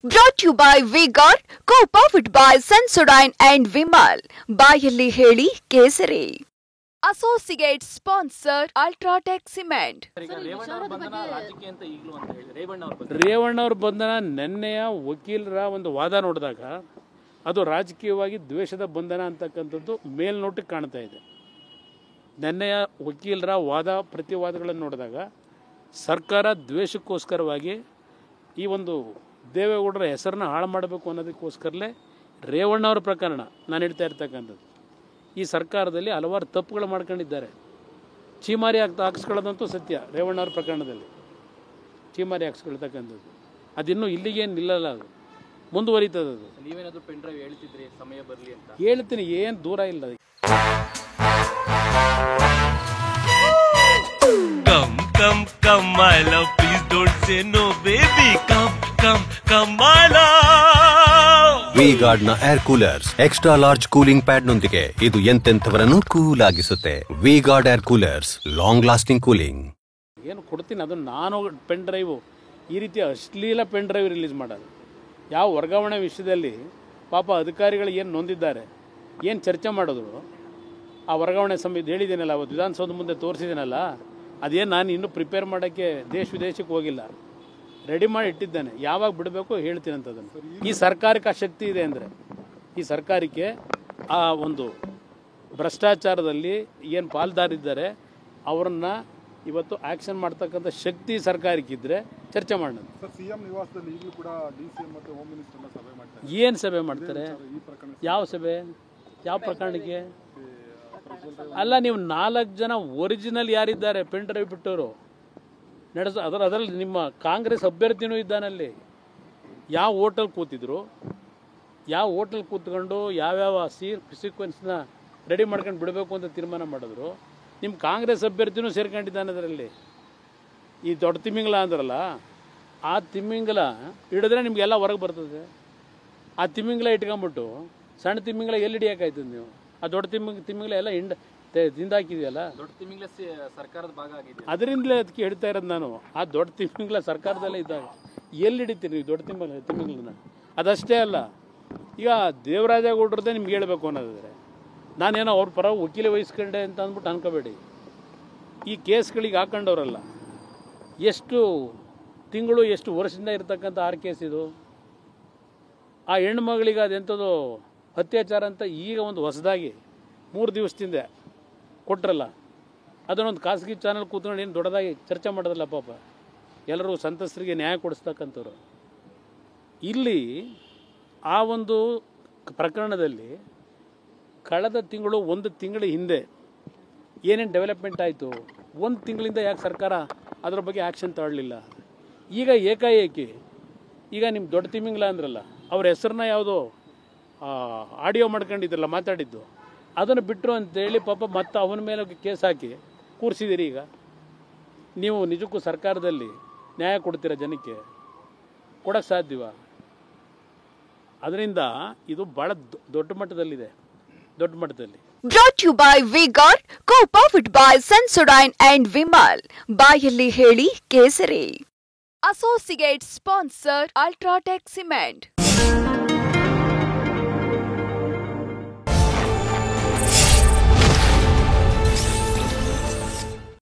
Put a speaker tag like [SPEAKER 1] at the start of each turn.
[SPEAKER 1] Brought to you by V-Guard, co-powered by Sensodyne and Vimal. ಬಾಯಲ್ಲಿ ಹೇಳಿ ಕೇಸರಿ. Associate sponsor Ultratech Cement.
[SPEAKER 2] Revanna ಅವ್ರ ಬಂಧನ ನೆನ್ನೆಯ ವಕೀಲರ ಒಂದು ವಾದ ನೋಡಿದಾಗ ಅದು ರಾಜಕೀಯವಾಗಿ ದ್ವೇಷದ ಬಂಧನ ಅಂತಕ್ಕಂಥದ್ದು ಮೇಲ್ನೋಟಕ್ಕೆ ಕಾಣ್ತಾ ಇದೆ. ನೆನ್ನೆಯ ವಕೀಲರ ವಾದ ಪ್ರತಿವಾದಗಳನ್ನು ನೋಡಿದಾಗ ಸರ್ಕಾರ ದ್ವೇಷಕ್ಕೋಸ್ಕರವಾಗಿ ಈ ಒಂದು ದೇವೇಗೌಡರ ಹೆಸರನ್ನ ಹಾಳು ಮಾಡಬೇಕು ಅನ್ನೋದಕ್ಕೋಸ್ಕರಲೇ ರೇವಣ್ಣವ್ರ ಪ್ರಕರಣ ನಾನು ಹೇಳ್ತಾ ಇರ್ತಕ್ಕಂಥದ್ದು. ಈ ಸರ್ಕಾರದಲ್ಲಿ ಹಲವಾರು ತಪ್ಪುಗಳು ಮಾಡ್ಕೊಂಡಿದ್ದಾರೆ. ಚೀಮಾರಿ ಹಾಕ್ಸ್ಕೊಳ್ಳೋದಂತೂ ಸತ್ಯ. ರೇವಣ್ಣವ್ರ ಪ್ರಕರಣದಲ್ಲಿ ಚೀಮಾರಿ ಹಾಕ್ಸ್ಕೊಳ್ತಕ್ಕಂಥದ್ದು ಅದಿನ್ನೂ ಇಲ್ಲಿಗೇನು ನಿಲ್ಲಲ್ಲ, ಅದು ಮುಂದುವರಿತದೆ. ಅದು
[SPEAKER 3] ನೀವೇನಾದರೂ ಪೆನ್ ಡ್ರೈವ್ ಹೇಳ್ತಿದ್ರಿ ಸಮಯ ಬರಲಿ ಅಂತ?
[SPEAKER 2] ಹೇಳ್ತೀನಿ, ಏನು ದೂರ ಇಲ್ಲ.
[SPEAKER 4] Come, come, my love, please don't say no, baby. Come, my love.
[SPEAKER 5] V-Guard ನ air coolers extra large cooling pad ನೊಂದಿಗೆ ಇದು ಎಂತೆಂಥವರನ್ನು ಕೂಲ್ ಆಗಿಸುತ್ತೆ. V-Guard air coolers, long lasting cooling.
[SPEAKER 2] ಏನು ಕೊಡ್ತೀನಿ, ಅದು ನಾನು ಪೆನ್ ಡ್ರೈವು ಈ ರೀತಿ ಅಶ್ಲೀಲ ಪೆನ್ ಡ್ರೈವ್ ರಿಲೀಸ್ ಮಾಡೋದು. ಯಾವ ವರ್ಗಾವಣೆ ವಿಷಯದಲ್ಲಿ ಪಾಪ ಅಧಿಕಾರಿಗಳು ಏನು ನೊಂದಿದ್ದಾರೆ, ಏನು ಚರ್ಚೆ ಮಾಡಿದ್ರು, ಆ ವರ್ಗಾವಣೆ ಸಮಿತಿ ಹೇಳಿದ್ದೀನಲ್ಲ, ಅವತ್ತು ವಿಧಾನಸೌಧ ಮುಂದೆ ತೋರಿಸಿದ್ದೀನಲ್ಲ, ಅದೇನು ನಾನು ಇನ್ನೂ ಪ್ರಿಪೇರ್ ಮಾಡೋಕ್ಕೆ ದೇಶ ವಿದೇಶಕ್ಕೆ ಹೋಗಿಲ್ಲ, ರೆಡಿ ಮಾಡಿ ಇಟ್ಟಿದ್ದೇನೆ. ಯಾವಾಗ ಬಿಡಬೇಕು ಹೇಳ್ತೀನಿ ಅಂತದನ್ನು. ಈ ಸರ್ಕಾರಕ್ಕೆ ಆ ಶಕ್ತಿ ಇದೆ ಅಂದರೆ, ಈ ಸರ್ಕಾರಕ್ಕೆ ಆ ಒಂದು ಭ್ರಷ್ಟಾಚಾರದಲ್ಲಿ ಏನು ಪಾಲ್ದಾರಿದ್ದಾರೆ ಅವರನ್ನ ಇವತ್ತು ಆ್ಯಕ್ಷನ್ ಮಾಡ್ತಕ್ಕಂಥ ಶಕ್ತಿ ಸರ್ಕಾರಕ್ಕಿದ್ರೆ ಚರ್ಚೆ ಮಾಡೋಣ.
[SPEAKER 6] ಸಿಎಂ ನಿವಾಸದಲ್ಲಿ ಈಗಲೂ ಕೂಡ ಡಿಸಿಎಂ ಮತ್ತು ಹೋಮ್ ಮಿನಿಸ್ಟರ್ನ ಸಭೆ ಮಾಡ್ತಾರೆ.
[SPEAKER 2] ಏನು ಸಭೆ ಮಾಡ್ತಾರೆ? ಯಾವ ಸಭೆ? ಯಾವ ಪ್ರಕರಣಕ್ಕೆ? ಅಲ್ಲ, ನೀವು 4 ಜನ ಒರಿಜಿನಲ್ ಯಾರಿದ್ದಾರೆ ಪೆನ್ ಡ್ರೈವ್ ಬಿಟ್ಟವರು ಅದರಲ್ಲಿ ನಿಮ್ಮ ಕಾಂಗ್ರೆಸ್ ಅಭ್ಯರ್ಥಿನೂ ಇದ್ದಾನಲ್ಲಿ. ಯಾವ ಹೋಟೆಲ್ ಕೂತಿದ್ರು, ಯಾವ ಹೋಟೆಲ್ ಕೂತ್ಕೊಂಡು ಯಾವ್ಯಾವ ಸೀಕ್ವೆನ್ಸ್ನ ರೆಡಿ ಮಾಡ್ಕೊಂಡು ಬಿಡಬೇಕು ಅಂತ ತೀರ್ಮಾನ ಮಾಡಿದ್ರು, ನಿಮ್ಮ ಕಾಂಗ್ರೆಸ್ ಅಭ್ಯರ್ಥಿನೂ ಸೇರ್ಕೊಂಡಿದ್ದಾನೆ ಅದರಲ್ಲಿ. ಈ ದೊಡ್ಡ ತಿಮ್ಮಿಂಗಲ ಅಂದ್ರಲ್ಲ, ಆ ತಿಮ್ಮಿಂಗಲ ಹಿಡಿದ್ರೆ ನಿಮಗೆಲ್ಲ ಹೊರಗೆ ಬರ್ತದೆ. ಆ ತಿಮ್ಮಿಂಗಲ ಇಟ್ಕೊಂಬಿಟ್ಟು ಸಣ್ಣ ತಿಮ್ಮಿಂಗಲ ಎಲ್ಲಿ ಹಿಡಿಯೋಕ್ಕಾಯ್ತದೆ ನೀವು? ಆ ದೊಡ್ಡ ತಿಮ್ಮಿಂಗಲ ಎಲ್ಲ ತಿಂದಾಕಿದೆಯಲ್ಲ,
[SPEAKER 3] ದೊಡ್ಡ ತಿಮ್ಮಿಂಗ್ಲ ಸರ್ಕಾರದ ಭಾಗ ಆಗಿದೆ.
[SPEAKER 2] ಅದರಿಂದಲೇ ಅದಕ್ಕೆ ಹೇಳ್ತಾ ಇರೋದು ನಾನು. ಆ ದೊಡ್ಡ ತಿಮ್ಮಿಂಗಲ ಸರ್ಕಾರದಲ್ಲೇ ಇದ್ದಾಗ ಎಲ್ಲಿ ಹಿಡಿತೀರಿ ನೀವು ದೊಡ್ಡ ತಿಮ್ಮಿಂಗ್ಲನ್ನ? ಅದಷ್ಟೇ ಅಲ್ಲ, ಈಗ ದೇವರಾಜೇಗೌಡರದ್ದೇ ನಿಮ್ಗೆ ಹೇಳಬೇಕು ಅನ್ನೋದಾದರೆ, ನಾನೇನೋ ಅವ್ರ ಪರ ವಕೀಲ ವಹಿಸ್ಕೊಂಡೆ ಅಂತ ಅಂದ್ಬಿಟ್ಟು ಅನ್ಕೋಬೇಡಿ. ಈ ಕೇಸ್ಗಳಿಗೆ ಹಾಕೊಂಡವ್ರಲ್ಲ, ಎಷ್ಟು ತಿಂಗಳು ಎಷ್ಟು ವರ್ಷದಿಂದ ಇರತಕ್ಕಂಥ 6 ಕೇಸ್ ಇದು. ಆ ಹೆಣ್ಮಗಳಿಗೆ ಅದೆಂಥದ್ದು ಅತ್ಯಾಚಾರ ಅಂತ ಈಗ ಒಂದು ಹೊಸದಾಗಿ 3 ದಿವಸದಿಂದ ಕೊಟ್ರಲ್ಲ, ಅದನ್ನೊಂದು ಖಾಸಗಿ ಚಾನಲ್ ಕೂತ್ಕೊಂಡು ಏನು ದೊಡ್ಡದಾಗಿ ಚರ್ಚೆ ಮಾಡೋದಲ್ಲ. ಪಾಪ ಎಲ್ಲರೂ ಸಂತ್ರಸ್ತರಿಗೆ ನ್ಯಾಯ ಕೊಡಿಸ್ತಕ್ಕಂಥವ್ರು. ಇಲ್ಲಿ ಆ ಒಂದು ಪ್ರಕರಣದಲ್ಲಿ ಕಳೆದ ತಿಂಗಳು 1 ತಿಂಗಳ ಹಿಂದೆ ಏನೇನು ಡೆವಲಪ್ಮೆಂಟ್ ಆಯಿತು, 1 ತಿಂಗಳಿಂದ ಯಾಕೆ ಸರ್ಕಾರ ಅದರ ಬಗ್ಗೆ ಆ್ಯಕ್ಷನ್ ತಗೊಳ್ಳಲಿಲ್ಲ? ಈಗ ಏಕಾಏಕಿ ಈಗ ನಿಮ್ಮ ದೊಡ್ಡ ತಿಮ್ಮಿಂಗ್ಲ ಅಂದ್ರಲ್ಲ, ಅವ್ರ ಹೆಸರನ್ನ ಯಾವುದೋ ಆಡಿಯೋ ಮಾಡ್ಕೊಂಡಿದ್ರಲ್ಲ ಮಾತಾಡಿದ್ದು, ಅದನ್ನು ಬಿಟ್ಟರು ಅಂತೇಳಿ ಪಾಪ ಮತ್ತೆ ಅವನ ಮೇಲೆ ಕೇಸ್ ಹಾಕಿ ಕೂರಿಸಿದಿರಿ. ಈಗ ನೀವು ನಿಜಕ್ಕೂ ಸರ್ಕಾರದಲ್ಲಿ ನ್ಯಾಯ ಕೊಡ್ತೀರಾ ಜನಕ್ಕೆ? ಕೊಡೋಕ್ಕೆ ಸಾಧ್ಯವ? ಅದರಿಂದ ಇದು ಭಾಳ ದೊಡ್ಡ ಮಟ್ಟದಲ್ಲಿದೆ, ದೊಡ್ಡ ಮಟ್ಟದಲ್ಲಿ.
[SPEAKER 1] Brought to you by V-Guard, co-powered by Sensodyne and Vimal. ಬಾಯಲ್ಲಿ ಹೇಳಿ ಕೇಸರಿ. Associate sponsor Ultratech Cement.